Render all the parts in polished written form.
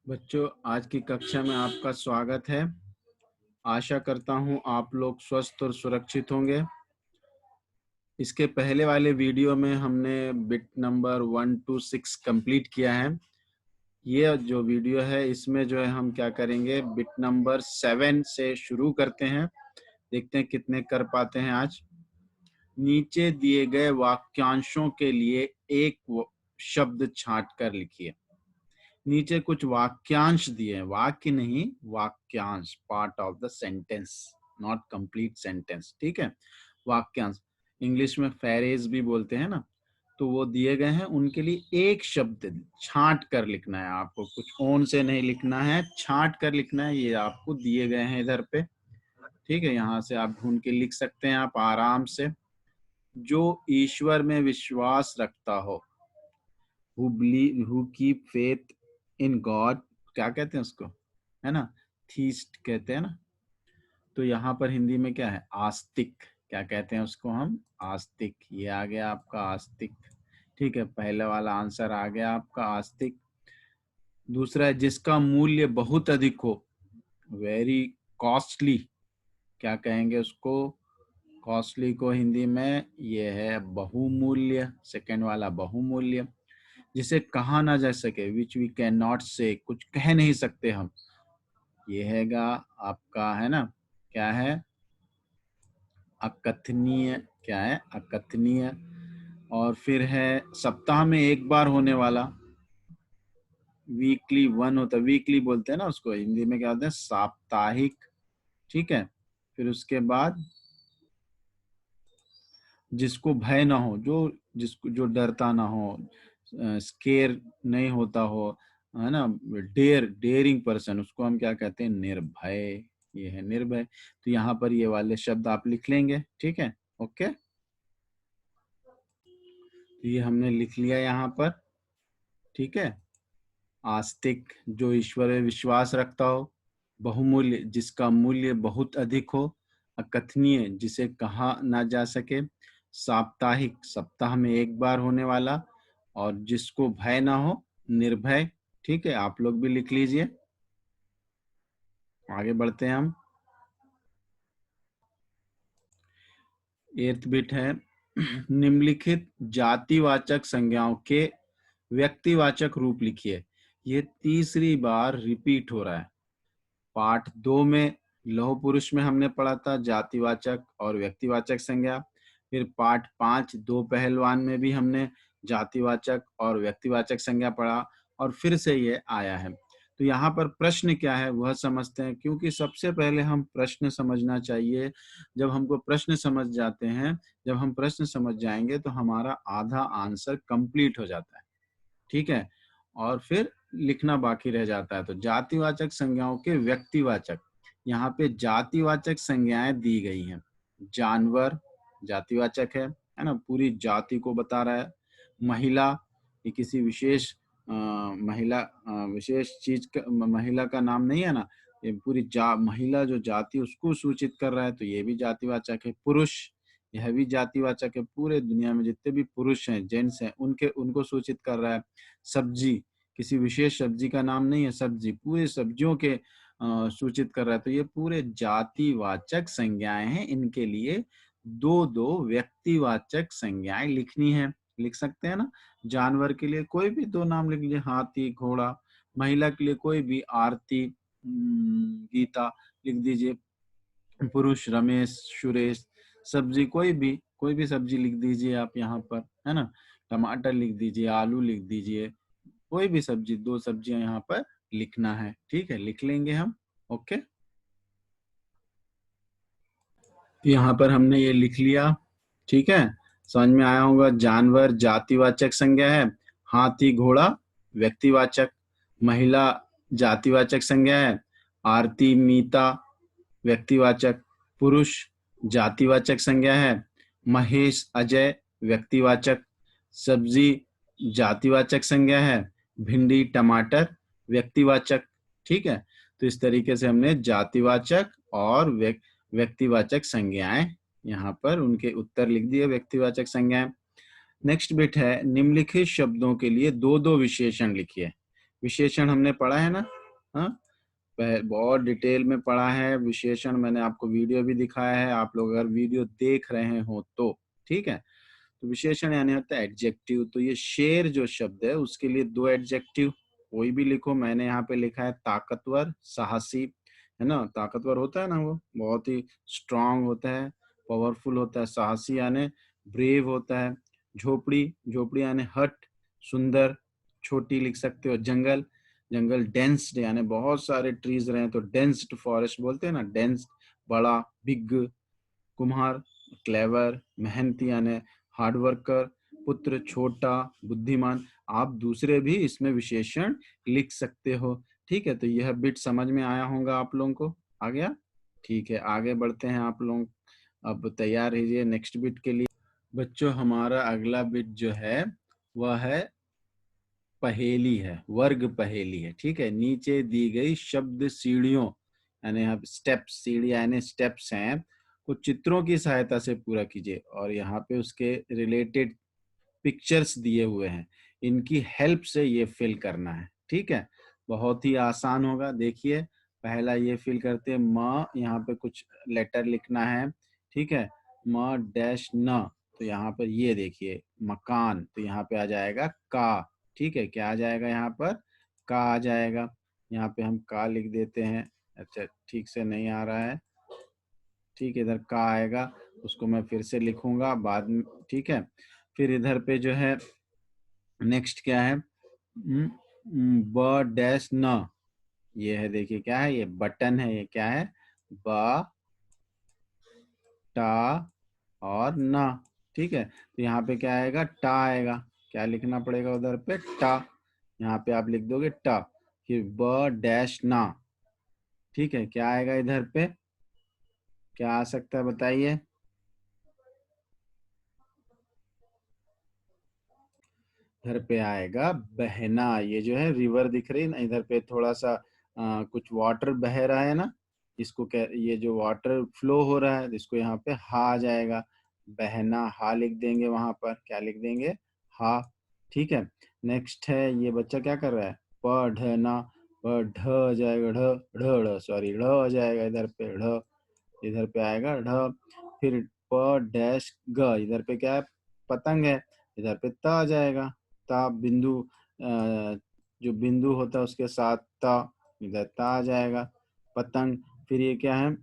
बच्चों, आज की कक्षा में आपका स्वागत है। आशा करता हूं आप लोग स्वस्थ और सुरक्षित होंगे। इसके पहले वाले वीडियो में हमने बिट नंबर 1 to 6 कंप्लीट किया है। ये जो वीडियो है इसमें जो है हम क्या करेंगे, बिट नंबर 7 से शुरू करते हैं। देखते हैं कितने कर पाते हैं आज। नीचे दिए गए वाक्यांशों के लिए एक शब्द छांट कर लिखिए। नीचे कुछ वाक्यांश दिए हैं, वाक्य नहीं, वाक्यांश, part of the sentence, not complete sentence. ठीक है, वाक्यांश इंग्लिश में फ्रेज भी बोलते हैं ना, तो वो दिए गए हैं। उनके लिए एक शब्द छांट कर लिखना है आपको, कुछ ओन से नहीं लिखना है, छांट कर लिखना है। ये आपको दिए गए हैं इधर पे। ठीक है, यहाँ से आप ढूंढ के लिख सकते हैं आप आराम से। जो ईश्वर में विश्वास रखता हो, who keep faith in God, क्या कहते हैं उसको, है ना, थीस्ट कहते हैं ना। तो यहाँ पर हिंदी में क्या है, आस्तिक, क्या कहते हैं उसको हम, आस्तिक। ये आ गया आपका आस्तिक। ठीक है, पहले वाला आंसर आ गया आपका आस्तिक। दूसरा है जिसका मूल्य बहुत अधिक हो, वेरी कॉस्टली, क्या कहेंगे उसको, कॉस्टली को हिंदी में ये है बहुमूल्य, सेकंड वाला बहुमूल्य। जिसे कहा ना जा सके, विच वी कैन नॉट से, कुछ कह नहीं सकते हम, ये हैगा आपका, है ना, क्या है, अकथनीय, क्या है, अकथनीय। और फिर है सप्ताह में एक बार होने वाला, वीकली वन होता है, वीकली बोलते हैं ना उसको, हिंदी में क्या होता है, साप्ताहिक। ठीक है, फिर उसके बाद जिसको भय ना हो, जिसको जो डरता ना हो, स्केर नहीं होता हो, है ना, डेयरिंग पर्सन, उसको हम क्या कहते हैं, निर्भय। ये है निर्भय। तो यहाँ पर ये वाले शब्द आप लिख लेंगे। ठीक है, ओके, तो ये हमने लिख लिया यहाँ पर। ठीक है, आस्तिक, जो ईश्वर में विश्वास रखता हो, बहुमूल्य, जिसका मूल्य बहुत अधिक हो, अकथनीय, जिसे कहा ना जा सके, साप्ताहिक, सप्ताह में एक बार होने वाला, और जिसको भय ना हो, निर्भय। ठीक है, आप लोग भी लिख लीजिए। आगे बढ़ते हैं हम। 8th बिट है, निम्नलिखित जातिवाचक संज्ञाओं के व्यक्तिवाचक रूप लिखिए। ये तीसरी बार रिपीट हो रहा है। पार्ट 2 में लौह पुरुष में हमने पढ़ा था जातिवाचक और व्यक्तिवाचक संज्ञा। फिर पार्ट 5 दो पहलवान में भी हमने जातिवाचक और व्यक्तिवाचक संज्ञा पढ़ा, और फिर से ये आया है। तो यहाँ पर प्रश्न क्या है वह समझते हैं, क्योंकि सबसे पहले हम प्रश्न समझना चाहिए। जब हमको प्रश्न समझ जाते हैं, जब हम प्रश्न समझ जाएंगे तो हमारा आधा आंसर कंप्लीट हो जाता है। ठीक है, और फिर लिखना बाकी रह जाता है। तो जातिवाचक संज्ञाओं के व्यक्तिवाचक, यहाँ पे जातिवाचक संज्ञाएं दी गई हैं। जानवर जातिवाचक है ना, पूरी जाति को बता रहा है। महिला, ये किसी विशेष महिला, विशेष चीज का, महिला का नाम नहीं है ना, ये पूरी महिला जो जाति उसको सूचित कर रहा है, तो ये भी जातिवाचक है। पुरुष, यह भी जातिवाचक है, पूरे दुनिया में जितने भी पुरुष हैं, जेंट्स हैं, उनको सूचित कर रहा है। सब्जी, किसी विशेष सब्जी का नाम नहीं है, सब्जी, पूरे सब्जियों के सूचित कर रहा है। तो ये पूरे जातिवाचक संज्ञाएं हैं, इनके लिए दो दो व्यक्तिवाचक संज्ञाएं लिखनी है। लिख सकते हैं ना। जानवर के लिए कोई भी दो नाम लिख लीजिए, हाथी, घोड़ा। महिला के लिए कोई भी, आरती, गीता लिख दीजिए। पुरुष, रमेश, सुरेश। सब्जी, कोई भी सब्जी लिख दीजिए आप यहाँ पर, है ना। टमाटर लिख दीजिए, आलू लिख दीजिए, कोई भी सब्जी, दो सब्जियां यहाँ पर लिखना है। ठीक है, लिख लेंगे हम। ओके, तो यहाँ पर हमने ये लिख लिया। ठीक है, समझ में आया होगा। जानवर जातिवाचक संज्ञा है, हाथी घोड़ा व्यक्तिवाचक, महिला जातिवाचक संज्ञा है, आरती मीता व्यक्तिवाचक, पुरुष जातिवाचक संज्ञा है, महेश अजय व्यक्तिवाचक, सब्जी जातिवाचक संज्ञा है, भिंडी टमाटर व्यक्तिवाचक। ठीक है, तो इस तरीके से हमने जातिवाचक और व्यक्तिवाचक संज्ञाएं यहाँ पर उनके उत्तर लिख दिए, व्यक्तिवाचक संज्ञाएं। नेक्स्ट बिट है, निम्नलिखित शब्दों के लिए दो दो विशेषण लिखिए। विशेषण हमने पढ़ा है ना? हाँ, बहुत डिटेल में पढ़ा है विशेषण, मैंने आपको वीडियो भी दिखाया है, आप लोग अगर वीडियो देख रहे हो तो ठीक है। तो विशेषण यानी होता है एडजेक्टिव। तो ये शेर जो शब्द है उसके लिए दो एडजेक्टिव कोई भी लिखो। मैंने यहाँ पे लिखा है ताकतवर, साहसी, है ना? ताकतवर होता है ना, वो बहुत ही स्ट्रांग होता है, पावरफुल होता है। साहसी यानी ब्रेव होता है। झोपड़ी, झोपड़ी यानी हट, सुंदर, छोटी लिख सकते हो। जंगल, जंगल डेंस्ड यानी बहुत सारे ट्रीज रहे तो डेंस्ड फॉरेस्ट बोलते हैं ना, डेंस्ड, बड़ा, बिग। कुम्हार, क्लेवर, मेहनती यानी हार्ड वर्कर। पुत्र, छोटा, बुद्धिमान। आप दूसरे भी इसमें विशेषण लिख सकते हो। ठीक है, तो यह बिट समझ में आया होगा आप लोगों को। आ गया? ठीक है, आगे बढ़ते हैं आप लोग। अब तैयार रहिए नेक्स्ट बिट के लिए। बच्चों, हमारा अगला बिट जो है वह है पहेली है, वर्ग पहेली है। ठीक है, नीचे दी गई शब्द सीढ़ियों यानी यहाँ स्टेप्स, सीढ़ी यानी स्टेप्स हैं, कुछ चित्रों की सहायता से पूरा कीजिए और यहाँ पे उसके रिलेटेड पिक्चर्स दिए हुए हैं, इनकी हेल्प से ये फिल करना है। ठीक है, बहुत ही आसान होगा। देखिए, पहला ये फिल करते हैं म, यहाँ पे कुछ लेटर लिखना है। ठीक है, म डैश न, तो यहाँ पर ये देखिए मकान, तो यहाँ पे आ जाएगा का। ठीक है, क्या आ जाएगा यहाँ पर? का आ जाएगा। यहाँ पे हम का लिख देते हैं। अच्छा, ठीक से नहीं आ रहा है। ठीक है, इधर का आएगा, उसको मैं फिर से लिखूंगा बाद में। ठीक है, फिर इधर पे जो है नेक्स्ट क्या है, ब डैश न, ये है, देखिए क्या है, ये बटन है। ये क्या है? ब, टा और न। ठीक है, तो यहाँ पे क्या आएगा? टा आएगा। क्या लिखना पड़ेगा उधर पे? टा। यहाँ पे आप लिख दोगे टा, फिर ब डैश ना। ठीक है, क्या आएगा इधर पे? क्या आ सकता है बताइए? इधर पे आएगा बहना। ये जो है रिवर दिख रही है ना, इधर पे थोड़ा सा कुछ वाटर बह रहा है ना, इसको क्या, ये जो वाटर फ्लो हो रहा है, इसको यहाँ पे हा आ जाएगा। बहना, हा लिख देंगे वहां पर। क्या लिख देंगे? हा। ठीक है, नेक्स्ट है, ये बच्चा क्या कर रहा है? पढ़ना। ढ आ जाएगा, ढ, ढ, सॉरी, ढ आ जाएगा इधर पे, ढ, इधर पे आएगा ढ। फिर प डैश ग, इधर पे क्या है? पतंग है, इधर पे त आ जाएगा। ता बिंदु, जो बिंदु होता है उसके साथ ता, इधर ता आ जाएगा। पतंग। फिर ये क्या है?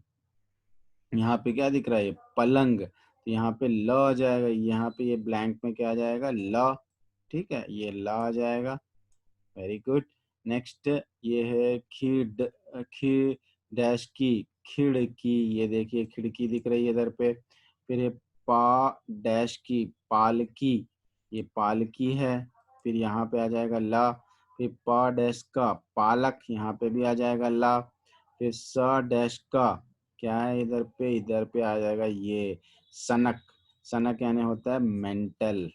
यहाँ पे क्या दिख रहा है? ये पलंग, तो यहाँ पे ल आ जाएगा। यहाँ पे ये ब्लैंक में क्या आ जाएगा? ल। ठीक है, ये ल आ जाएगा। Very good. नेक्स्ट ये है खी डैश की, खिड़की। ये देखिए खिड़की दिख रही है इधर पे। फिर ये पा डैश की, पालकी, ये पालकी है। फिर यहाँ पे आ जाएगा ला। फिर पा डैश का, पालक, यहाँ पे भी आ जाएगा ला। फिर स डैश का, क्या है इधर पे? इधर पे आ जाएगा ये सनक। सनक यानी होता है मेंटल,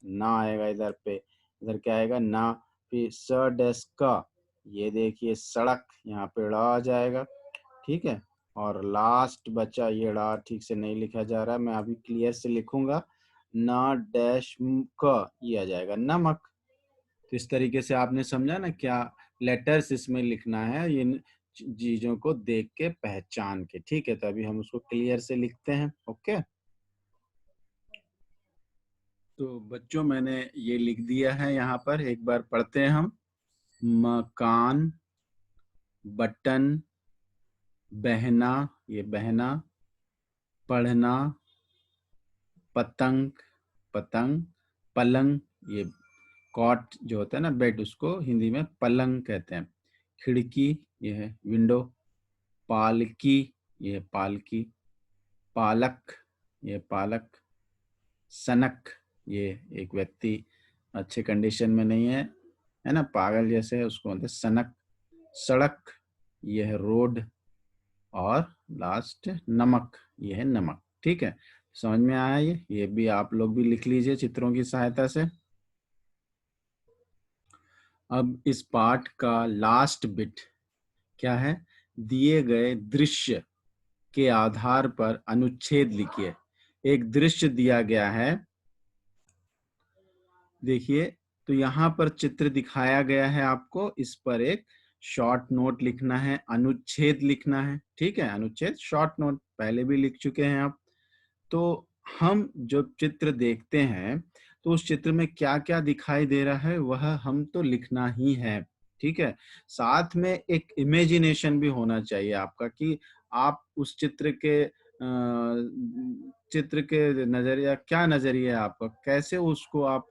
ना आएगा इधर पे। इधर क्या आएगा? ना। फिर स डैश का, ये देखिए सड़क, यहाँ पे ड़ आ जाएगा। ठीक है, और लास्ट बचा ये ड़ ठीक से नहीं लिखा जा रहा है, मैं अभी क्लियर से लिखूंगा। ना डैश क, ये आ जाएगा नमक। तो इस तरीके से आपने समझा ना क्या लेटर्स इसमें लिखना है, इन चीजों को देख के पहचान के। ठीक है, तो अभी हम उसको क्लियर से लिखते हैं। ओके, तो बच्चों मैंने ये लिख दिया है यहाँ पर, एक बार पढ़ते हैं हम। मकान, बटन, बहना, ये बहना, पढ़ना, पतंग, पतंग, पलंग, ये कॉट जो होता है ना, बेड, उसको हिंदी में पलंग कहते हैं। खिड़की, ये है विंडो। पालकी, ये पालकी। पालक, ये पालक। सनक, ये एक व्यक्ति अच्छे कंडीशन में नहीं है ना, पागल जैसे है, उसको बोलते हैं सनक। सड़क, ये है रोड। और लास्ट नमक, ये है नमक। ठीक है, समझ में आया? ये भी आप लोग भी लिख लीजिए चित्रों की सहायता से। अब इस पाठ का लास्ट बिट क्या है? दिए गए दृश्य के आधार पर अनुच्छेद लिखिए। एक दृश्य दिया गया है, देखिए, तो यहाँ पर चित्र दिखाया गया है आपको, इस पर एक शॉर्ट नोट लिखना है, अनुच्छेद लिखना है, ठीक है, अनुच्छेद शॉर्ट नोट पहले भी लिख चुके हैं आप। तो हम जब चित्र देखते हैं तो उस चित्र में क्या-क्या दिखाई दे रहा है वह हम तो लिखना ही है, ठीक है? साथ में एक इमेजिनेशन भी होना चाहिए आपका कि आप उस चित्र के नज़रिया क्या नज़रिया है आपका? कैसे उसको आप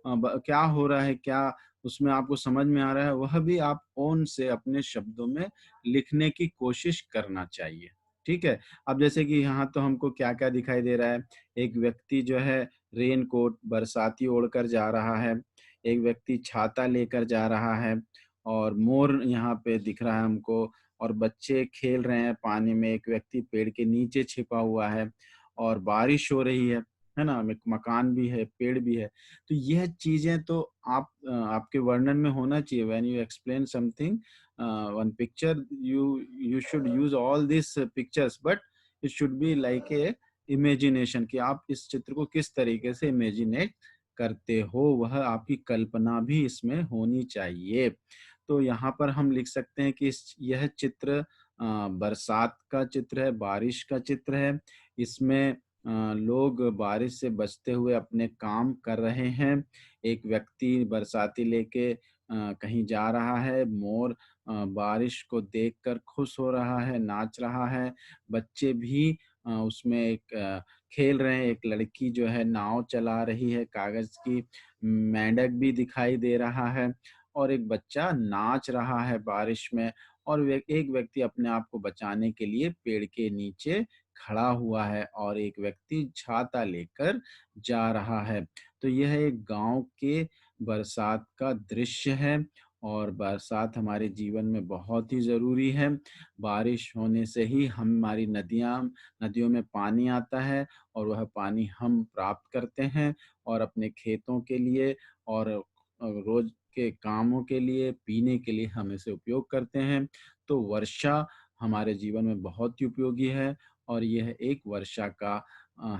क्या हो रहा है, क्या उसमें आपको समझ में आ रहा है, वह भी आप ओन से अपने शब्दों में लिखने की कोशिश करना चाहिए, ठीक है? अब जैसे कि यहाँ तो हमको क्या-क्या दिखाई दे रहा है, एक व्यक्ति जो है रेनकोट बरसाती ओढ़कर जा रहा है, एक व्यक्ति छाता लेकर जा रहा है और मोर यहाँ पे दिख रहा है हमको और बच्चे खेल रहे हैं पानी में, एक व्यक्ति पेड़ के नीचे छिपा हुआ है और बारिश हो रही है ना? एक मकान भी है, पेड़ भी है। तो यह चीज़ें तो आपके वर्णन में होना चाहिए when you explain something one picture you should use all these pictures but it should be like a imagination कि आप इस चित्र को किस तरीके से इमेजिनेट करते हो, वह आपकी कल्पना भी इसमें होनी चाहिए। तो यहाँ पर हम लिख सकते हैं कि यह चित्र बरसात का चित्र है, बारिश का चित्र है। इसमें लोग बारिश से बचते हुए अपने काम कर रहे हैं। एक व्यक्ति बरसाती लेके कहीं जा रहा है, मोर बारिश को देखकर खुश हो रहा है, नाच रहा है। बच्चे भी उसमें एक खेल रहे हैं, एक लड़की जो है नाव चला रही है कागज़ की, मेंढक भी दिखाई दे रहा है और एक बच्चा नाच रहा है बारिश में और एक व्यक्ति अपने आप को बचाने के लिए पेड़ के नीचे खड़ा हुआ है और एक व्यक्ति छाता लेकर जा रहा है। तो यह एक गाँव के बरसात का दृश्य है और बरसात हमारे जीवन में बहुत ही ज़रूरी है। बारिश होने से ही हमारी नदियों में पानी आता है और वह पानी हम प्राप्त करते हैं और अपने खेतों के लिए और रोज़ के कामों के लिए, पीने के लिए हम इसे उपयोग करते हैं। तो वर्षा हमारे जीवन में बहुत ही उपयोगी है और यह एक वर्षा का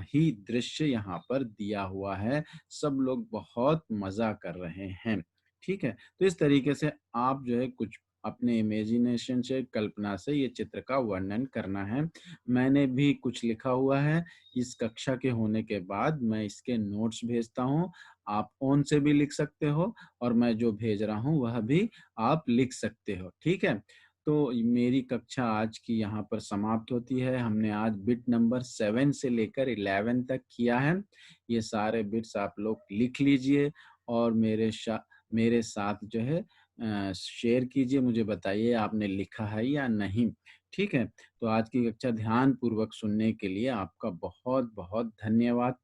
ही दृश्य यहाँ पर दिया हुआ है। सब लोग बहुत मज़ा कर रहे हैं। ठीक है? तो इस तरीके से आप जो है कुछ अपने इमेजिनेशन से, कल्पना से ये चित्र का वर्णन करना है। मैंने भी कुछ लिखा हुआ है, इस कक्षा के होने के बाद मैं इसके नोट्स भेजता हूँ। आप फ़ोन से भी लिख सकते हो और मैं जो भेज रहा हूँ वह भी आप लिख सकते हो, ठीक है? तो मेरी कक्षा आज की यहाँ पर समाप्त होती है। हमने आज बिट नंबर 7 से लेकर 11 तक किया है। ये सारे बिट्स आप लोग लिख लीजिए और मेरे साथ जो है शेयर कीजिए, मुझे बताइए आपने लिखा है या नहीं, ठीक है? तो आज की कक्षा ध्यानपूर्वक सुनने के लिए आपका बहुत-बहुत धन्यवाद।